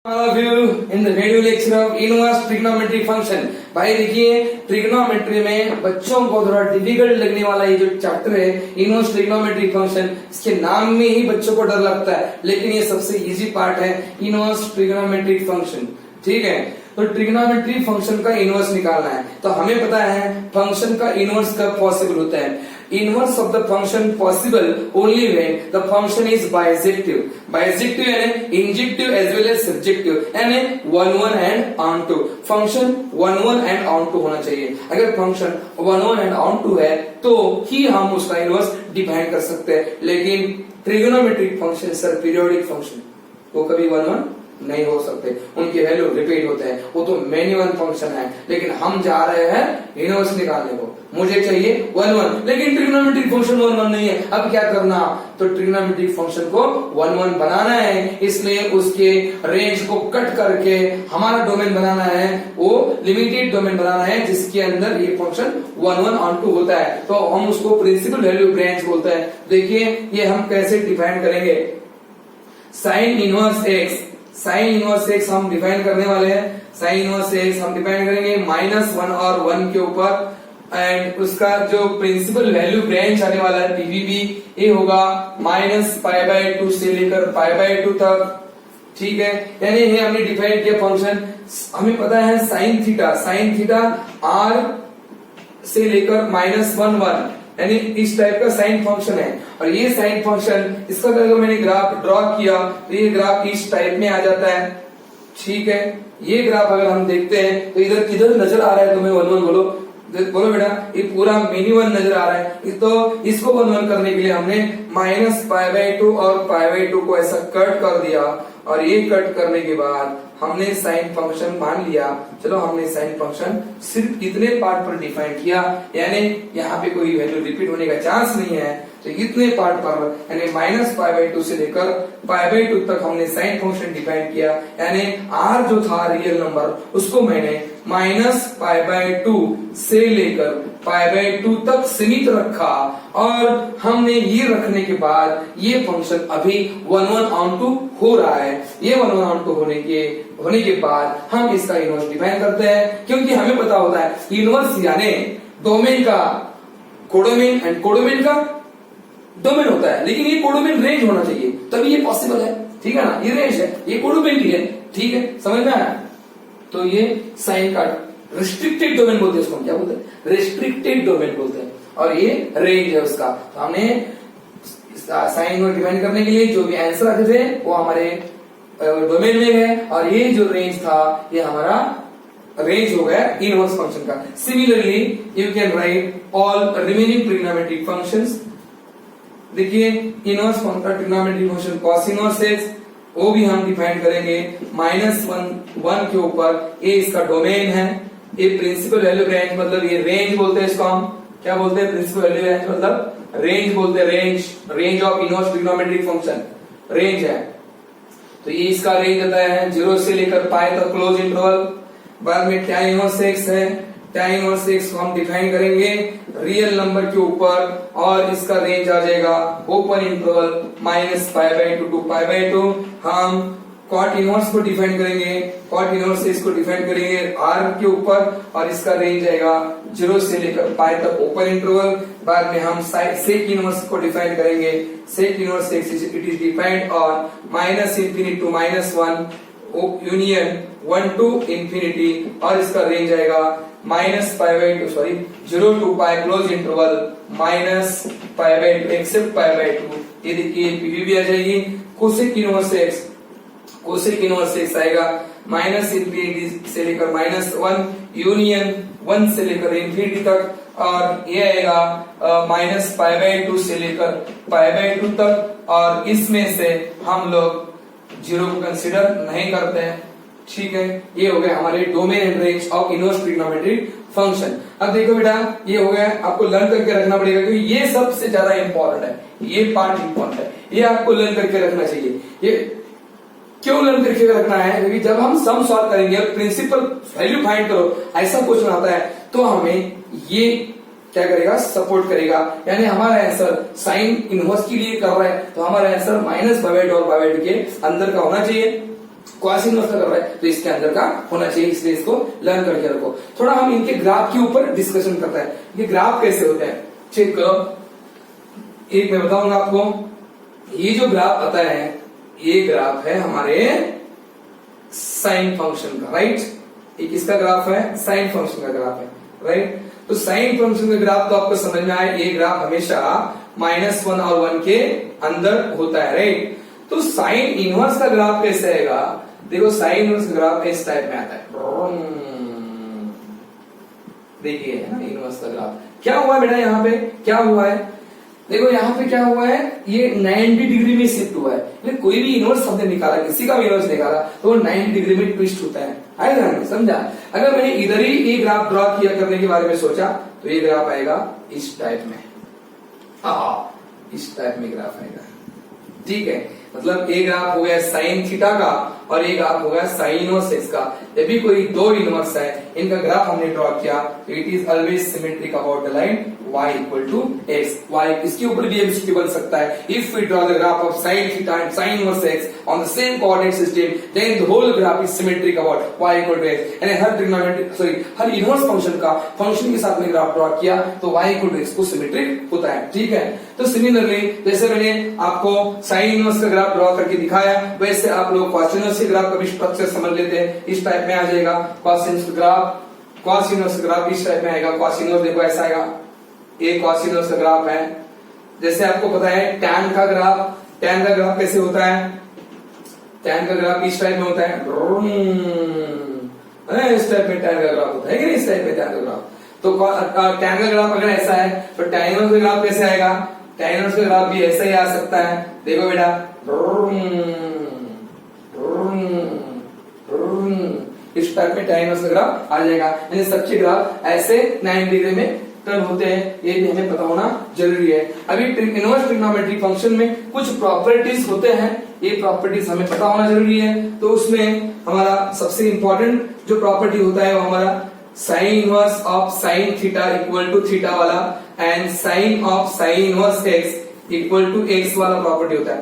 All of you in the video lecture of inverse trigonometry function। भाई देखिए trigonometry में बच्चों को थोड़ा डिफिकल्ट लगने वाला ये जो चैप्टर है इनवर्स ट्रिग्नोमेट्री फंक्शन, इसके नाम में ही बच्चों को डर लगता है, लेकिन ये सबसे इजी पार्ट है इनवर्स ट्रिग्नोमेट्रिक फंक्शन। ठीक है, तो ट्रिग्नोमेट्री फंक्शन का इनवर्स निकालना है, तो हमें पता है फंक्शन का इनवर्स कब पॉसिबल होता है। Inverse of the function possible only when the function is bijective. Bijective यानी injective as well as subjective, यानी 1 1 and onto. Function 1 1 and onto होना चाहिए। अगर फंक्शन 1 1 एंड ऑन टू है तो ही हम उसका इनवर्स डिफाइन कर सकते हैं, लेकिन trigonometric function sir periodic function वो कभी 1 1 नहीं हो सकते, उनके वैल्यू रिपीट होते हैं, वो तो मैन्युअल फंक्शन है। लेकिन हम जा रहे हैं इनवर्स निकालने को, मुझे चाहिए 1 1, लेकिन ट्रिग्नोमेट्रिक फंक्शन 1 1 नहीं है। अब क्या करना, तो ट्रिग्नोमेट्रिक फंक्शन को 1 1 बनाना है, इसलिए उसके रेंज को कट करके हमारा डोमेन बनाना है, वो लिमिटेड डोमेन बनाना है जिसके अंदर ये फंक्शन 1 1 ऑन टू होता है, तो हम उसको प्रिंसिपल वैल्यू ब्रांच बोलते हैं। देखिए ये हम कैसे डिफाइन करेंगे, sign inverse x, sign inverse x हम डिफाइन करने वाले हैं। साइन इनवर्स एक्स हम डिफाइन करेंगे -1 और 1 के ऊपर, एंड उसका जो प्रिंसिपल वैल्यू ब्रांच आने वाला है पीवीबी, ये होगा -π/2 से लेकर π/2 तक। ठीक है, यानी ये हमने डिफाइन किया फंक्शन। हमें पता है साइन थीटा r से लेकर -1 1, यानी इस टाइप का साइन फंक्शन है। और ये साइन फंक्शन, इसका अगर मैंने ग्राफ ड्रॉ किया तो ये ग्राफ इस टाइप में आ जाता है। ठीक है, ये ग्राफ अगर हम देखते हैं तो इधर किधर नजर आ रहा है तुम्हें 1 1 बोलो बेटा, ये पूरा मिनी 1 नजर आ रहा है, तो इसको 1 1 करने के लिए हमने -π/2 और π/2 को ऐसा कट कर दिया, और ये कट करने के बाद हमने साइन फंक्शन मान लिया। चलो हमने साइन फंक्शन सिर्फ इतने पार्ट पर डिफाइन किया, यानी यहाँ पे कोई वैल्यू रिपीट होने का चांस नहीं है, तो इतने पार्ट पर यानी -π/2 से लेकर π/2 तक हमने साइन फंक्शन डिफाइन किया। यानी r जो था रियल नंबर, उसको मैंने -π/2 से लेकर π/2 तक सीमित रखा, और हमने ये रखने के बाद ये फंक्शन अभी 1 1 ऑन टू हो रहा है। ये 1 1 ऑन टू होने के बाद हम इसका इनवर्स डिफाइन करते हैं, क्योंकि हमें पता होता है इनवर्स यानी डोमेन का कोडोमेन एंड कोडोमेन का डोमेन होता है, लेकिन ये कोडोमेन रेंज होना चाहिए तभी ये पॉसिबल है। ठीक है ना, ये रेंज है, ये कोडोमेन की है। ठीक है, समझ में आया। तो ये साइन का रिस्ट्रिक्टेड डोमेन बोलते हैं, उसको क्या बोलते हैं, रिस्ट्रिक्टेड डोमेन बोलते हैं, और ये रेंज है उसका। तो हमने साइन को डिफाइन करने के लिए जो भी आंसर आते थे वो हमारे डोमेन में है, और ये जो रेंज था ये हमारा रेंज हो गया इनवर्स फंक्शन का। Similarly you can write all remaining trigonometric functions. देखिए inverse trigonometric function cos inverse x, वो भी हम डिफाइन करेंगे -1 1 के ऊपर। ये इसका डोमेन है, ये प्रिंसिपल वैल्यू रेंज, मतलब ये रेंज बोलते हैं इसको, हम क्या बोलते हैं, प्रिंसिपल वैल्यू रेंज मतलब रेंज बोलते हैं, range of inverse trigonometric function range है। तो ये इसका रेंज आता है 0 से लेकर π तक क्लोज इंटरवल। बाद में tan इनवर्स x है, tan इनवर्स x को हम डिफाइन करेंगे रियल नंबर के ऊपर, और इसका रेंज आ जाएगा ओपन इंटरवल -π/2 to π/2। हम cot इनवर्स को डिफाइन करेंगे, cot इनवर्स x को डिफाइन करेंगे r के ऊपर, और इसका रेंज आएगा 0 से लेकर π तक ओपन इंटरवल। बाद में हम sec इनवर्स को डिफाइन करेंगे, sec inverse x it is defined on -∞ to -1 union 1 to ∞, और इसका रेंज आएगा -π/2 0 to π क्लोज इंटरवल -π/2 एक्सेप्ट π/2। ये देखिए पीवीबी आ जाएगी। कोसेक इनवर्स एक्स आएगा -∞ से लेकर -1 यूनियन 1 से लेकर ∞ तक, और ये आएगा -π/2 से लेकर π/2 तक, और इसमें से हम लोग 0 को कंसीडर नहीं करते हैं। ठीक है, ये हो गया हमारे domain and range of inverse trigonometric function. अब देखो बेटा, ये हो गया, आपको लर्न करके रखना पड़ेगा, क्योंकि ये सबसे ज्यादा इंपॉर्टेंट है, ये पार्ट इंपॉर्टेंट है, ये आपको लर्न करके रखना चाहिए। ये क्यों लर्न करके रखना है, क्योंकि जब हम सम सॉल्व करेंगे और प्रिंसिपल वैल्यू फाइंड करो ऐसा क्वेश्चन आता है, तो हमें ये क्या करेगा, सपोर्ट करेगा। यानी हमारा आंसर साइन इनवर्स के लिए कर रहा है तो हमारा आंसर -π/2 और π/2 के अंदर का होना चाहिए। cos इनवर्स का कर रहा है तो इसके अंदर का होना चाहिए, इसलिए इसको लर्न करके रखो। थोड़ा हम इनके ग्राफ के ऊपर डिस्कशन करते हैं, ये ग्राफ कैसे होते हैं चेक करो। एक मैं बताऊंगा आपको, ये जो ग्राफ आता है ये ग्राफ है हमारे साइन फंक्शन का, राइट। ये किसका ग्राफ है? साइन फंक्शन का ग्राफ है, राइट। तो साइन फंक्शन का ग्राफ तो आपको समझ में आए, ये ग्राफ हमेशा -1 और 1 के अंदर होता है, राइट। तो साइन इनवर्स का ग्राफ कैसे आएगा? देखो साइन इनवर्स का ग्राफ इस टाइप में आता है, देखिए है ना इनवर्स का ग्राफ। क्या हुआ बेटा यहाँ पे, क्या हुआ है? देखो यहाँ पे क्या हुआ है, ये 90 डिग्री में शिफ्ट हुआ है। कोई भी इनवर्स हमने निकाला, किसी का भी इनवर्स निकाला तो वो 90 डिग्री में ट्विस्ट होता है, आया ध्यान में, समझा। अगर मैंने इधर ही ये ग्राफ ड्रॉ किया करने के बारे में सोचा तो ये ग्राफ आएगा इस टाइप में, इस टाइप में ग्राफ आएगा, ठीक है। मतलब एक ग्राफ हो गया साइन थीटा का और एक ग्राफ हो गया साइन इनवर्स एक्स का। जब भी कोई दो इनवर्स है, इनका ग्राफ हमने ड्रॉ किया तो it is always symmetric about the line y equal to x. y इसके ऊपर भी एमसीक्यू बन सकता है। If we draw the graph of sine theta and sine inverse x on the same coordinate system then the whole graph is symmetric about y equal to x. यानी हर trigonometric हर inverse function का function के साथ में graph draw किया तो y equal to x को सिमेट्रिक होता है, ठीक है। तो सिमिलरली जैसे मैंने आपको साइन इनवर्स का ग्राफ ड्रॉ करके दिखाया, वैसे आप लोग कॉस इनवर्स के ग्राफ का भी स्ट्रक्चर समझ लेते हैं। इस टाइप में आ जाएगा cos inverse graph, cos inverse graph इस टाइप में आएगा। कॉस इनवर्स देखो ऐसा आएगा, ये कॉस इनवर्स का ग्राफ है। जैसे आपको पता है टैन का ग्राफ कैसे होता है? टैन का ग्राफ इस टाइप में होता है, इस टाइप में टैन का ग्राफ होता है कि नहीं, इस टाइप में टैन का ग्राफ। तो टैन का ग्राफ अगर ऐसा है तो टैन इनवर्स का ग्राफ कैसे आएगा? टैन इनवर्स का ग्राफ भी ऐसा ही आ सकता है। देखो बेटा, इस टाइप में टैन इनवर्स का ग्राफ आ जाएगा। यानी सबके ग्राफ ऐसे 90 डिग्री में टर्न होते हैं, ये भी हमें पता होना जरूरी है। अभी इनवर्स ट्रिग्नोमेट्रिक फंक्शन में कुछ प्रॉपर्टीज होते हैं, ये प्रॉपर्टीज हमें पता होना जरूरी है। तो उसमें हमारा सबसे इंपॉर्टेंट जो प्रॉपर्टी होता है वो हमारा sine inverse of sine theta equal to theta वाला and sine of sine inverse x equal to x वाला प्रॉपर्टी होता है।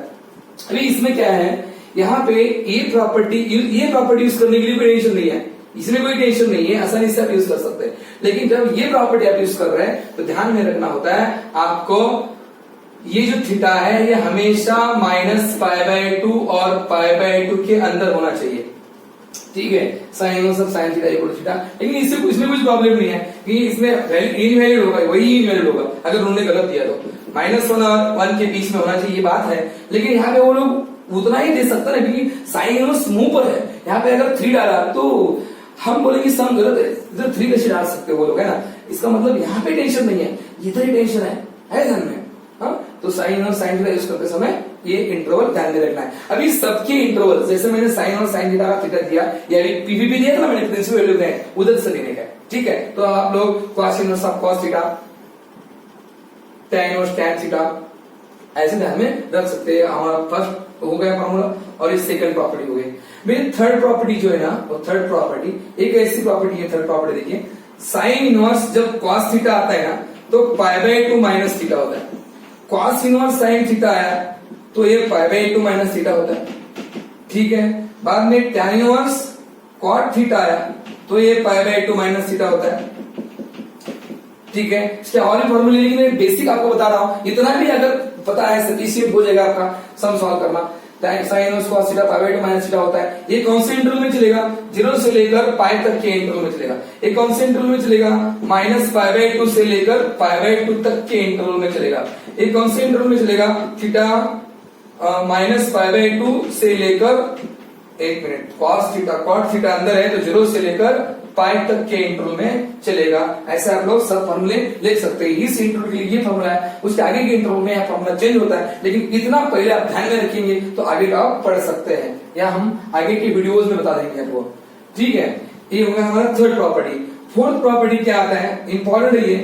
अभी इसमें क्या है, यहाँ पे ये प्रॉपर्टी यूज करने के लिए कोई टेंशन नहीं है, इसमें कोई टेंशन नहीं है, आसानी से आप यूज कर सकते हैं। लेकिन जब ये प्रॉपर्टी आप यूज कर रहे हैं तो ध्यान में रखना होता है आपको, ये जो थीटा है ये हमेशा -π/2 और π/2 के अंदर होना चाहिए, ठीक है। Sine inverse of sine theta equal to theta. लेकिन इसमें कुछ प्रॉब्लम नहीं है कि इसमें इनवैलिड होगा, वही इनवैलिड होगा अगर उन्होंने गलत दिया तो। -1 और 1 के बीच में होना चाहिए, ये बात है। लेकिन यहाँ पे वो लोग उतना ही दे सकता है क्योंकि साइन इनवर्स मुंह पर है। यहाँ पे अगर 3 डाला तो हम बोलेंगे सम गलत है, इधर 3 कैसे डाल सकते वो लोग, है ना। इसका मतलब यहाँ पे टेंशन नहीं है, इधर ही टेंशन है ध्यान में। हाँ, तो साइन और साइन थीटा यूज करते समय ये इंटरवल ध्यान में रखना है। अभी सबके इंटरवल, जैसे मैंने साइन और साइन थीटा का थीटा दिया, या पीवीपी दिया था ना मैंने, प्रिंसिपल वैल्यू है उधर से लेने का, ठीक है। तो आप लोग cos inverse of cos theta, tan inverse tan theta ऐसे ध्यान में रख सकते हैं। हमारा फर्स्ट हो गया फॉर्मूला और ये सेकंड प्रॉपर्टी हो गई। मेरी थर्ड प्रॉपर्टी जो है ना, वो थर्ड प्रॉपर्टी एक ऐसी प्रॉपर्टी है, थर्ड प्रॉपर्टी देखिए, साइन इनवर्स जब कॉस थीटा आता है ना तो π/2 माइनस थीटा होता है। कॉस इनवर्स साइन थीटा आया तो ये π/2 माइनस थीटा होता है, ठीक है। बाद में tan इनवर्स कॉट थीटा आया तो ये π/2 माइनस थीटा होता है, ठीक है। इसके और भी फॉर्मूले, लेकिन बेसिक आपको बता रहा हूं, इतना भी अगर पता है सफिशिएंट हो जाएगा आपका सम सॉल्व करना। Sine inverse cos theta π/2 minus theta होता है। ये कौन से इंटरवल में चलेगा? 0 से लेकर पाई तक के इंटरवल में चलेगा। ये कौन से इंटरवल में चलेगा? -π/2 से लेकर π/2 तक के इंटरवल में चलेगा। ये कौन से इंटरवल में चलेगा? थीटा -π/2 से लेकर, एक minute, cos theta cot theta अंदर है तो 0 से लेकर पाई तक के इंटरवल में चलेगा। ऐसे आप लोग सब फॉर्मूले लिख सकते हैं। इस इंटरवल के लिए ये फॉर्मूला है, उसके आगे के इंटरवल में फॉर्मूला चेंज होता है, लेकिन इतना पहले आप ध्यान में रखेंगे तो आगे का आप पढ़ सकते हैं, या हम आगे की वीडियोस में बता देंगे आपको, ठीक है। ये होगा हमारा थर्ड प्रॉपर्टी। फोर्थ प्रॉपर्टी क्या आता है, इंपॉर्टेंट है ये,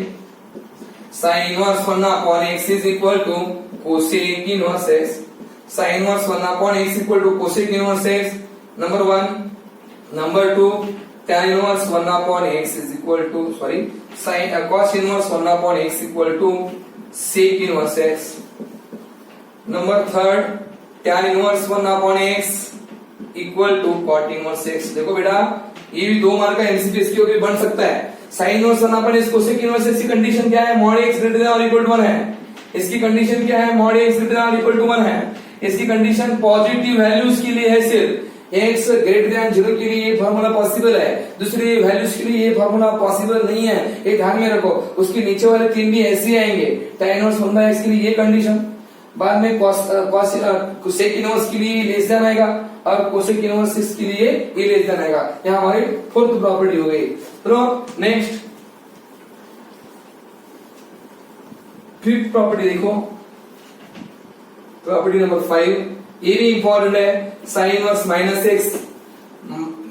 sine inverse 1/x is equal to cosec inverse x। Sine inverse 1/x equal to cosec inverse x, number 1। Number 2, tan inverse 1/x is equal to cos inverse 1/x equal to sec inverse x. Number 3, tan inverse 1/x equal to cot inverse x. देखो बेटा ये भी 2 mark का MCQ इसके भी बन सकता है। साइन इनवर्स अपन इस कोसेक इनवर्स की कंडीशन क्या है, मॉड एक्स ग्रेटर देन और इक्वल टू 1 है। इसकी कंडीशन क्या है, मॉड एक्स ग्रेटर देन और इक्वल टू 1 है। इसकी कंडीशन पॉजिटिव वैल्यूज के लिए है, सिर्फ x ग्रेटर देन 0 के लिए ये फार्मूला पॉसिबल है, दूसरी वैल्यूज के लिए ये फार्मूला पॉसिबल नहीं है, ये ध्यान में रखो। उसके नीचे वाले 3 भी ऐसे आएंगे। tan इनवर्स 1/x के लिए ये कंडीशन, बाद में कोसेक इनवर्स के लिए लेस देन आएगा और कोसेक इनवर्स के लिए ये लेस देन आएगा। यहाँ हमारी 4th प्रॉपर्टी हो गई। तो नेक्स्ट 5th प्रॉपर्टी देखो, प्रॉपर्टी नंबर 5, ये भी इंपॉर्टेंट है। Sine inverse minus x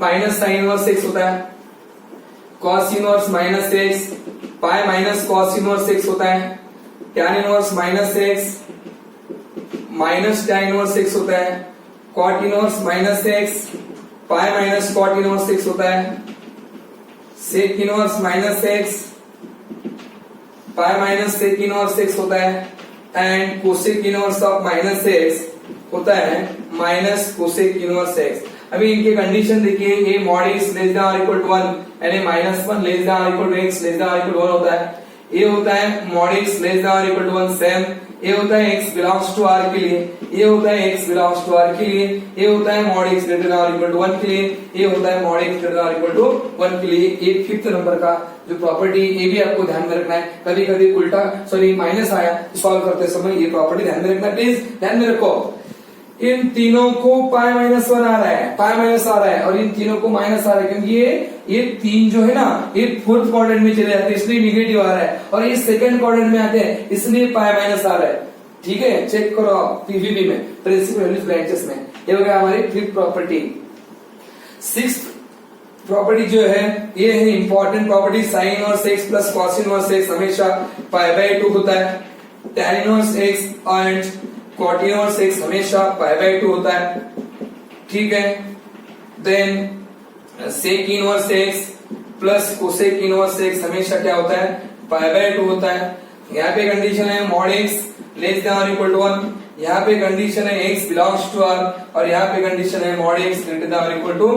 minus sine inverse x होता है, cos inverse minus x pi minus cos inverse x होता है, tan inverse minus x minus tan inverse x होता है, cot inverse minus x pi minus cot inverse x होता है, sec inverse minus x pi minus sec inverse x होता है, and cosec inverse of minus x होता है minus cosec inverse x. अभी इनके कंडीशन देखिए, ये मॉड एक्स लेस देन और इक्वल टू 1 यानी -1 लेस देन और equal to x less than और इक्वल टू 1 होता है। ये होता है मॉड एक्स लेस देन और इक्वल टू 1 सेम। ये होता है x बिलोंग्स टू r के लिए, ये होता है x बिलोंग्स टू r के लिए, ये होता है मॉड x ग्रेटर देन और इक्वल टू 1 के लिए, ये होता है मॉड x ग्रेटर देन और इक्वल टू 1 के लिए। ये 5th नंबर का जो प्रॉपर्टी, ये भी आपको ध्यान में रखना है। कभी कभी उल्टा माइनस आया सॉल्व करते समय ये प्रॉपर्टी ध्यान में रखना, प्लीज ध्यान में रखो। इन तीनों को पाई माइनस 1 आ रहा है, पाई माइनस आ रहा है, और इन तीनों को माइनस आ रहा है, क्योंकि ये 3 जो है ना ये 4th क्वाड्रेंट में चले जाते हैं, इसलिए निगेटिव आ रहा है, और ये 2nd क्वाड्रेंट में आते हैं इसलिए पाई माइनस आ रहा है। ठीक है, चेक करो आप पीवीबी में, प्रिंसिपल वैल्यूज ब्रांचेस में। ये हो गया हमारी 5th प्रॉपर्टी। 6th प्रॉपर्टी जो है ये है important property, sine inverse x plus cos inverse x हमेशा पाई बाय 2 होता है, tan inverse x and cot inverse x हमेशा पाई बाय 2 होता है। ठीक है, then sec inverse x plus cosec inverse x हमेशा क्या होता है, पाई बाय 2 होता है। यहाँ पे कंडीशन है मॉड एक्स लेस देन और इक्वल टू 1, यहाँ पे कंडीशन है x बिलोंग्स टू r, और यहाँ पे कंडीशन है मॉड x ग्रेटर देन और इक्वल टू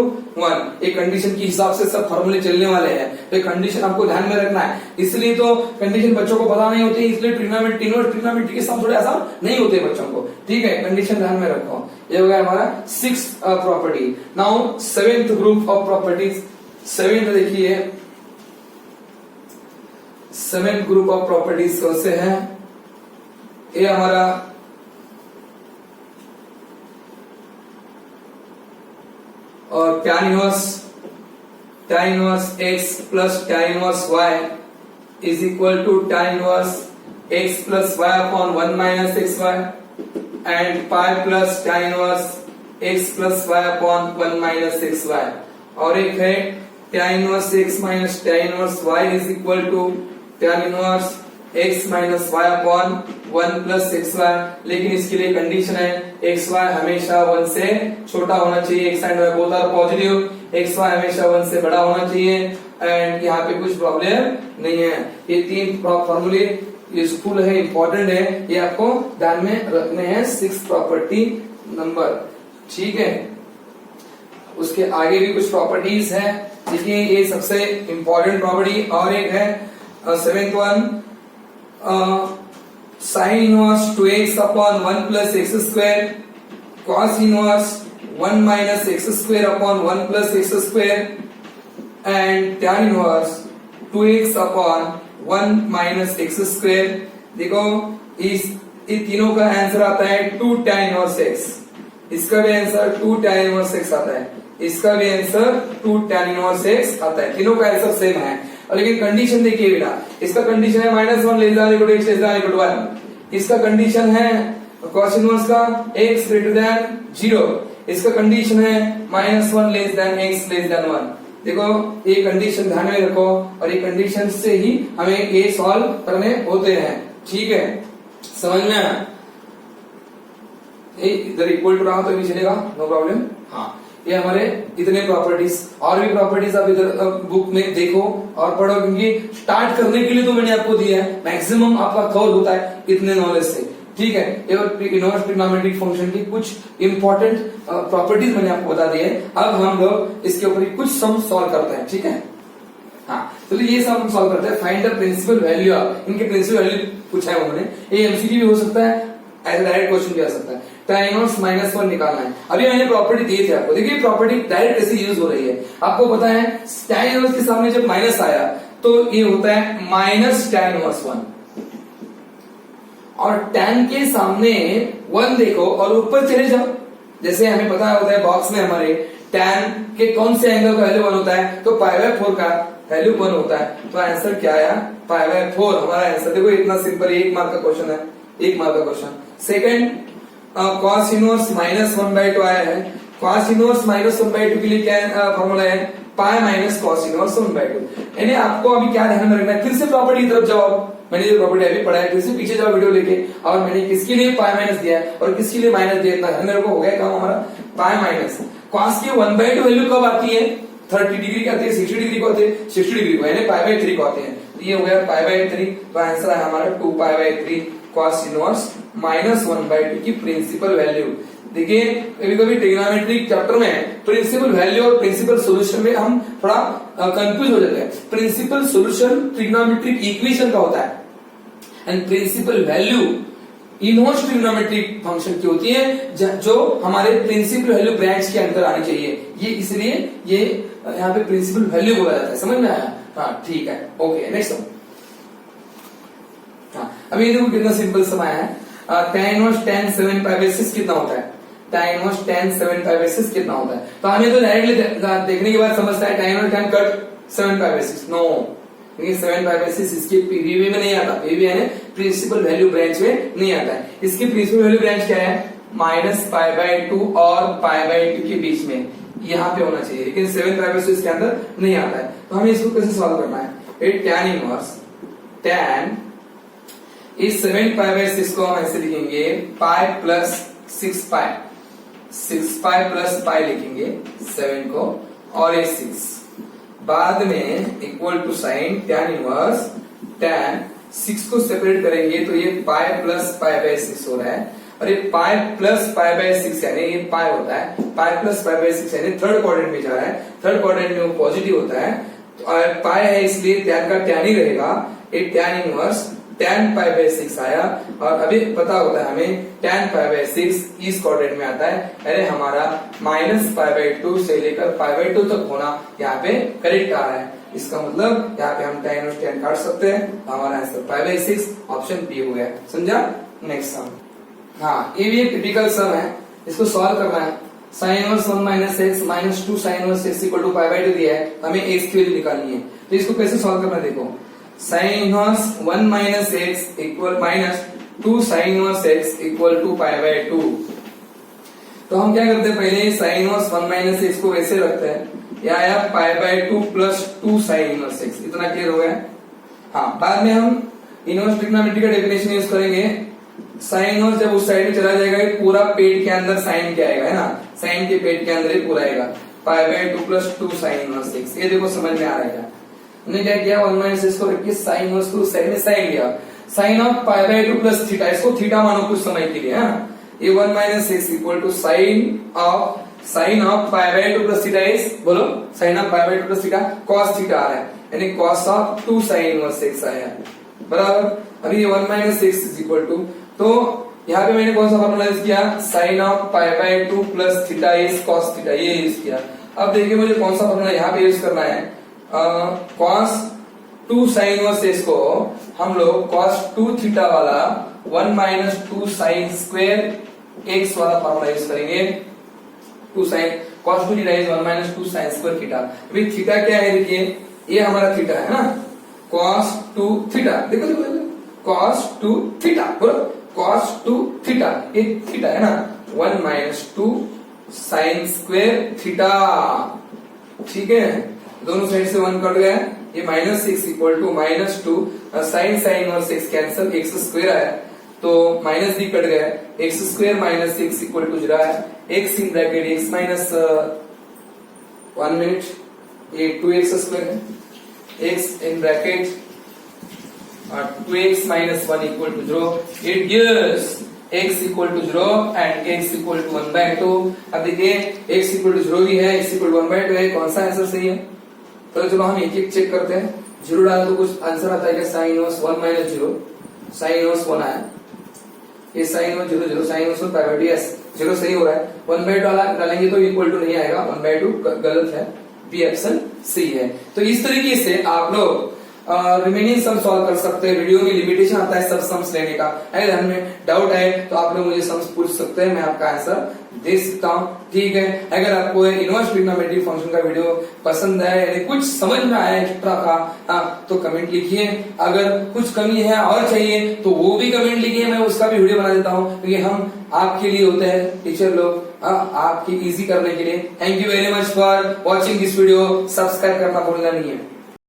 1। एक कंडीशन के हिसाब से सब फॉर्मूले चलने वाले हैं, तो कंडीशन आपको ध्यान में रखना है। इसलिए तो कंडीशन बच्चों को पता नहीं होती, इसलिए ट्रिग्नोमेट्री के साथ थोड़े आसान नहीं होते बच्चों को। ठीक है, कंडीशन ध्यान में रखो। ये हो गया हमारा 6th property. Now 7th group of properties. 7th देखिए, 7th ग्रुप ऑफ प्रॉपर्टीज कौन से है, ये हमारा और tan inverse x plus tan inverse y is equal to tan inverse x plus y upon 1 minus xy and pi plus tan inverse x plus y upon 1 minus xy। और एक है tan inverse x minus tan inverse y is equal to tan inverse x minus y upon 1 plus xy। लेकिन इसके लिए condition है xy हमेशा 1 से छोटा होना चाहिए, x and y both are positive, xy हमेशा 1 से बड़ा होना चाहिए, एंड यहाँ पे कुछ प्रॉब्लम नहीं है। ये 3 फॉर्मूले यूजफुल है, इंपॉर्टेंट है, ये आपको ध्यान में रखने हैं 6th प्रॉपर्टी नंबर। ठीक है, उसके आगे भी कुछ प्रॉपर्टीज है, देखिए ये सबसे इंपॉर्टेंट प्रॉपर्टी। और एक है 7th one, sine inverse 2x upon 1 plus x square, cos inverse 1 minus x square upon 1 plus x square, and tan inverse 2x upon 1 minus x square. देखो ये तीनों का आंसर आता है 2 tan इनवर्स x, इसका भी आंसर 2 tan इनवर्स x आता है, इसका भी आंसर 2 tan इनवर्स x आता है, तीनों का आंसर सेम है। और लेकिन कंडीशन देखिए बेटा, इसका कंडीशन है -1 less than equal to x less than equal to 1, इसका कंडीशन है cos इनवर्स का x ग्रेटर देन 0, इसका कंडीशन है -1 less than x less than 1। देखो ये कंडीशन ध्यान में रखो, और ये कंडीशन से ही हमें ये सॉल्व करने होते हैं। ठीक है, समझ में आया? इधर इक्वल टू रहा तो भी चलेगा, नो प्रॉब्लम। हाँ, ये हमारे इतने प्रॉपर्टीज, और भी प्रॉपर्टीज आप इधर बुक में देखो और पढ़ो, क्योंकि स्टार्ट करने के लिए तो मैंने आपको दिया है, मैक्सिमम आपका कवर होता है इतने नॉलेज से। ठीक है, ये इनवर्स ट्रिग्नोमेट्रिक फंक्शन की कुछ इंपॉर्टेंट प्रॉपर्टीज मैंने आपको बता दी है। अब हम लोग इसके ऊपर कुछ सम सॉल्व करते हैं, ठीक है। हाँ, तो ये सब हम सॉल्व करते हैं। Find the principal value of, इनके प्रिंसिपल वैल्यू पूछा है उन्होंने, ये एमसीक्यू भी हो सकता है, ऐसे डायरेक्ट क्वेश्चन भी आ सकता है। tan इनवर्स -1 निकालना है। अभी मैंने प्रॉपर्टी दी थी आपको, देखिए प्रॉपर्टी डायरेक्ट कैसे यूज हो रही है आपको पता है। tan इनवर्स के सामने जब माइनस आया तो ये होता है माइनस tan इनवर्स 1, और tan के सामने 1 देखो और ऊपर चले जाओ। जैसे हमें पता होता है बॉक्स में हमारे tan के कौन से एंगल का वैल्यू 1 होता है, तो π/4 का वैल्यू 1 होता है। तो आंसर क्या आया, π/4 हमारा आंसर। देखो इतना सिंपल, 1 मार्क का क्वेश्चन है, 1 मार्क का क्वेश्चन। सेकंड cos इनवर्स -1/2 आया है। cos इनवर्स -1/2 के लिए क्या फॉर्मूला है, पाई माइनस cos इनवर्स 1/2। यानी आपको अभी क्या ध्यान में रखना है, फिर से प्रॉपर्टी की तरफ जाओ। मैंने जो प्रॉपर्टी अभी पढ़ा है फिर से पीछे जाओ वीडियो लेके, और मैंने किसके लिए पाई माइनस दिया है और किसके लिए माइनस दिया, इतना मेरे को हो गया काम हमारा। पाई माइनस cos की 1/2 वैल्यू कब आती है, 30 डिग्री का आती है, 60 डिग्री को आती है, 60 डिग्री को, यानी π/3 को आते हैं। तो ये हो गया π/3, तो आंसर है हमारा 2π/3 cos इनवर्स -1/2 की प्रिंसिपल वैल्यू। देखिए कभी कभी ट्रिग्नोमेट्रिक चैप्टर में प्रिंसिपल वैल्यू और प्रिंसिपल सॉल्यूशन में हम थोड़ा कंफ्यूज हो जाते हैं। प्रिंसिपल सॉल्यूशन ट्रिग्नोमेट्रिक इक्वेशन का होता है, and principal value inverse trigonometric function की होती है, जो हमारे प्रिंसिपल वैल्यू ब्रांच के अंदर आनी चाहिए। ये इसलिए ये यहाँ पे प्रिंसिपल वैल्यू बोला जाता है, समझ में आया। हाँ ठीक है, ओके नेक्स्ट। हाँ अभी देखो कितना सिंपल समय है। tan इनवर्स tan 7π/6 कितना होता है, tan इनवर्स tan 7π/6 कितना होता है। तो हमें तो डायरेक्टली देखने के बाद समझता है tan inverse tan cut 7π/6, no, क्योंकि 7π/6 इसके पीवीवी में नहीं आता। पीवीवी यानी प्रिंसिपल वैल्यू ब्रांच में नहीं आता है। इसकी प्रिंसिपल वैल्यू ब्रांच क्या है, -π/2 और π/2 के बीच में यहाँ पे होना चाहिए, लेकिन 7π/6 के अंदर नहीं आता है। तो हमें इसको कैसे सॉल्व करना है, tan इनवर्स tan इस 7π/6 को हम ऐसे लिखेंगे पाई प्लस 6π, 6π प्लस पाई लिखेंगे 7 को, और ये 6 बाद में equal to sine tan inverse tan 6 को सेपरेट करेंगे तो ये पाई प्लस π/6 हो रहा है, और ये पाई प्लस π/6 यानी ये पाई होता है, पाई प्लस π/6 यानी थर्ड क्वाड्रेंट में जा रहा है। थर्ड क्वाड्रेंट में वो पॉजिटिव होता है, और पाई है इसलिए tan का tan ही रहेगा। ये tan इनवर्स tan π/6 आया, और अभी पता होता है हमें tan π/6 इस क्वाड्रेंट में आता है, अरे हमारा -π/2 से लेकर π/2 तक होना यहाँ पे करेक्ट आ रहा है। इसका मतलब यहाँ पे हम tan इनवर्स tan काट सकते हैं, हमारा आंसर π/6 ऑप्शन बी हो गया। समझा। नेक्स्ट सम, हाँ ये भी एक टिपिकल सम है, इसको सॉल्व करना है। sin inverse 1 - x -2 sin inverse x = π/2 दिया है, हमें x की वैल्यू निकालनी है। तो इसको कैसे सॉल्व करना है, देखो sin inverse 1 - x - 2 sin inverse x = π/2। तो हम क्या करते हैं, पहले sin इनवर्स 1 - x को वैसे रखते हैं, यह आया π/2 + 2 sin इनवर्स x। इतना क्लियर हो गया। हाँ बाद में हम इनवर्स ट्रिग्नोमेट्री का डेफिनेशन यूज करेंगे। sin इनवर्स जब उस साइड में चला जाएगा, पूरा पेट के अंदर sin क्या आएगा, है ना, sin के पेट के अंदर ही पूरा आएगा π/2 + 2 sin इनवर्स x। ये देखो समझ में आ रहा है क्या, हमने क्या किया, 1 - x को रख के sin इनवर्स को साइड में sin लिया, sin ऑफ π/2 + थीटा, इसको थीटा मानो कुछ समय के लिए। हाँ ये 1 - x = sin of π/2 + theta is, बोलो sin of π/2 + theta cos theta आ रहा है, यानी cos of 2 sin inverse x आया, बराबर। अभी ये 1 - x = तो यहाँ पे मैंने कौन सा फॉर्मूला यूज किया, sin of π/2 + theta is cos theta, ये यूज किया। अब देखिए मुझे कौन सा फॉर्मूला यहाँ पे यूज करना है, cos 2 sin इनवर्स x को हम लोग cos 2 थीटा वाला 1 - 2 sin स्क्वायर x वाला फॉर्मूला यूज करेंगे। 2 sin cos 2 theta is 1 - 2 sin square theta. अभी थीटा क्या है, देखिए ये हमारा थीटा है ना, cos 2 थीटा, देखो देखो cos 2 थीटा, बोलो cos 2 थीटा, ये थीटा है ना, 1 - 2 sin स्क्वायर थीटा, ठीक है। दोनों साइड से 1 कट गया, ये -6 = -2 sin inverse x cancel, x² आया तो माइनस भी कट गया, x² - 6 = 0 है, x इन ब्रैकेट x माइनस 1 मिनट, ये 2x² है, x इन bracket 2x - 1 = 0। It gives x equal to 0 and x equal to 1/2। अब देखिए x इक्वल टू 0 भी है, x इक्वल टू 1/2 है, कौन सा आंसर सही है? तो चलो हम एक एक चेक करते हैं। 0 डाल तो कुछ आंसर आता है क्या? sin inverse 1 minus 0, sin inverse 1 आया, ये sin इनवर्स 0 0, sin इनवर्स 1 पाई ds 0 सही हो रहा है। 1/2 डालेंगे तो इक्वल टू नहीं आएगा, 1/2 गलत है, बी ऑप्शन सी है। तो इस तरीके से आप लोग रिमेनिंग सम सॉल्व कर सकते हैं। वीडियो में लिमिटेशन आता है सब सम्स लेने का, अगर हमें डाउट है तो आप लोग मुझे सम्स पूछ सकते हैं, मैं आपका आंसर दे सकता हूं, ठीक है। अगर आपको इनवर्स ट्रिग्नोमेट्री फंक्शन का वीडियो पसंद है, यानी कुछ समझ में आया एक्स्ट्रा का, तो कमेंट लिखिए। अगर कुछ कमी है और चाहिए तो वो भी कमेंट लिखिए, मैं उसका भी वीडियो बना देता हूँ, क्योंकि हम आपके लिए होते हैं टीचर लोग, आपकी इजी करने के लिए। Thank you very much for watching this video. Subscribe करना भूलना नहीं है।